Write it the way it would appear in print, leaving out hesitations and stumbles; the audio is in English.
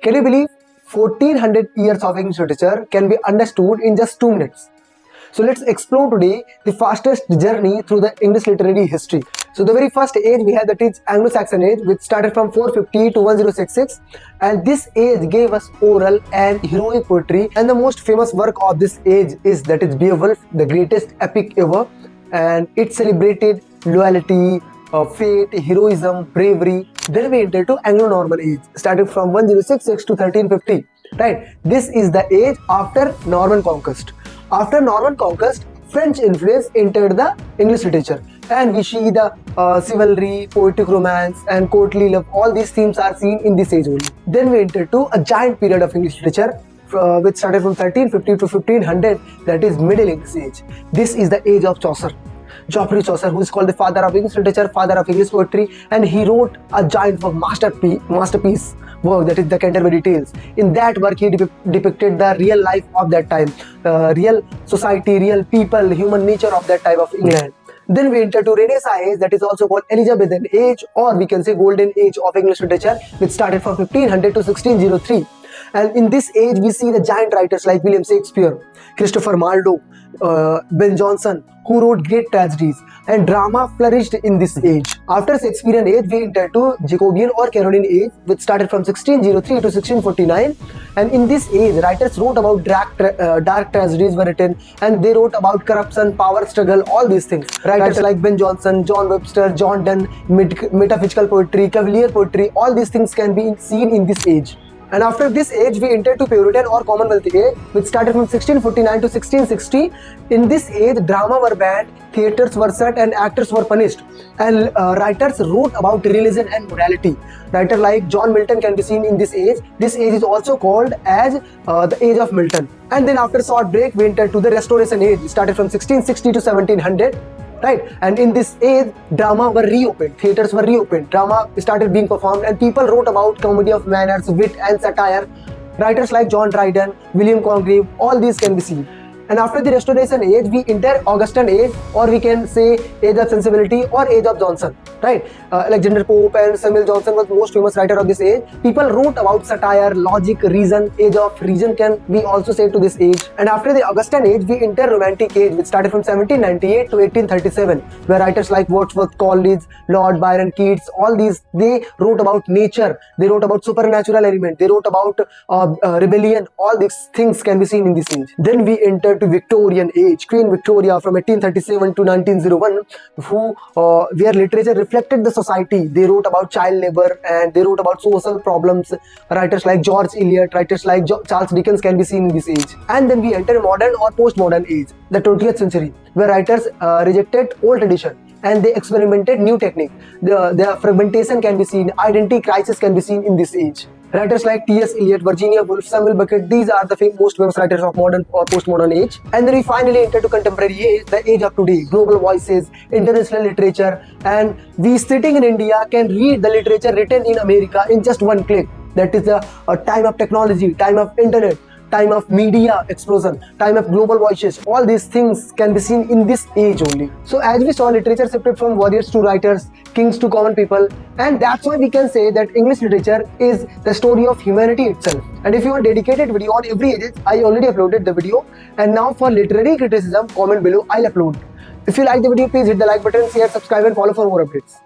Can you believe 1400 years of English literature can be understood in just 2 minutes? So let's explore today the fastest journey through the English literary history. So the very first age we have, that is Anglo-Saxon age, which started from 450 to 1066, and this age gave us oral and heroic poetry. And the most famous work of this age is Beowulf, the greatest epic ever, and it celebrated loyalty, fate, heroism, bravery. Then we enter to Anglo-Norman age, starting from 1066 to 1350. Right, this is the age after Norman conquest. After Norman conquest, French influence entered the English literature, and we see the chivalry, poetic romance, and courtly love. All these themes are seen in this age only. Then we enter to a giant period of English literature, which started from 1350 to 1500. That is Middle English age. This is the age of Chaucer. Geoffrey Chaucer, who is called the father of English literature, father of English poetry, and he wrote a giant work, masterpiece work, that is the Canterbury Tales. In that work, he depicted the real life of that time, real society, real people, human nature of that time of England. Then we enter to Renaissance age, that is also called Elizabethan Age, or we can say Golden Age of English literature, which started from 1500 to 1603. And in this age, we see the giant writers like William Shakespeare, Christopher Marlowe, Ben Jonson, who wrote great tragedies, and drama flourished in this age. After Shakespearean age, we enter to Jacobean or Caroline age, which started from 1603 to 1649. And in this age, writers wrote about dark tragedies were written, and they wrote about corruption, power struggle, all these things. Writers like Ben Jonson, John Webster, John Donne, metaphysical poetry, cavalier poetry, all these things can be seen in this age. And after this age, we enter to Puritan or Commonwealth age, which started from 1649 to 1660. In this age, drama were banned, theatres were shut, and actors were punished. And writers wrote about religion and morality. Writers like John Milton can be seen in this age. This age is also called as the Age of Milton. And then after a short break, we enter to the Restoration Age, started from 1660 to 1700. Right, and in this age, drama were reopened, theatres were reopened, drama started being performed, and people wrote about comedy of manners, wit, and satire. Writers like John Dryden, William Congreve, all these can be seen. And after the Restoration Age, we enter Augustan Age, or we can say Age of Sensibility or Age of Johnson. Right, Alexander Pope and Samuel Johnson was the most famous writer of this age. People wrote about satire, logic, reason. Age of reason can be also said to this age. And after the Augustan Age, we enter Romantic Age, which started from 1798 to 1837, where writers like Wordsworth, Coleridge, Lord Byron, Keats, all these, they wrote about nature, they wrote about supernatural element, they wrote about rebellion. All these things can be seen in this age. Then we enter to Victorian Age, Queen Victoria from 1837 to 1901, where literature reflected the society. They wrote about child labor, and they wrote about social problems. Writers like George Eliot, writers like Charles Dickens can be seen in this age. And then we enter modern or postmodern age, the 20th century, where writers rejected old tradition and they experimented new technique. The fragmentation can be seen, identity crisis can be seen in this age. Writers like T.S. Eliot, Virginia Woolf, Samuel Beckett, these are the most famous writers of modern or postmodern age. And then we finally enter to contemporary age, the age of today, global voices, international literature, and we sitting in India can read the literature written in America in just one click. That is the time of technology, time of internet, time of media explosion, time of global voices. All these things can be seen in this age only. So as we saw, literature shifted from warriors to writers, kings to common people, and that's why we can say that English literature is the story of humanity itself. And if you want dedicated video on every age, I already uploaded the video, and now for literary criticism, comment below, I'll upload. If you like the video, please hit the like button, share, subscribe, and follow for more updates.